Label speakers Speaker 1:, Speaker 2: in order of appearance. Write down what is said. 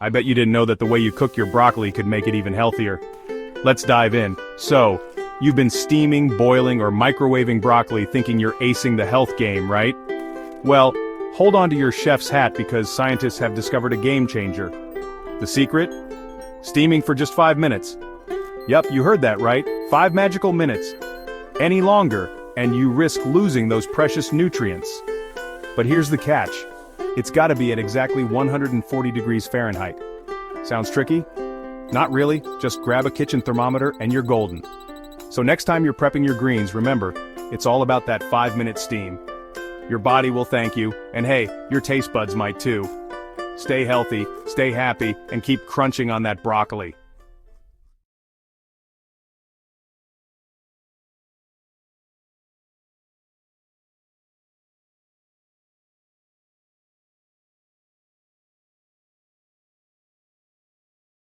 Speaker 1: I bet you didn't know that the way you cook your broccoli could make it even healthier. Let's dive in. So, you've been steaming, boiling, or microwaving broccoli thinking you're acing the health game, right? Well, hold on to your chef's hat because scientists have discovered a game changer. The secret? Steaming for just 5 minutes. Yup, you heard that right, 5 magical minutes. Any longer, and you risk losing those precious nutrients. But here's the catch. It's gotta be at exactly 140 degrees Fahrenheit. Sounds tricky? Not really, just grab a kitchen thermometer and you're golden. So next time you're prepping your greens, remember, it's all about that 5-minute steam. Your body will thank you, and hey, your taste buds might too. Stay healthy, stay happy, and keep crunching on that broccoli.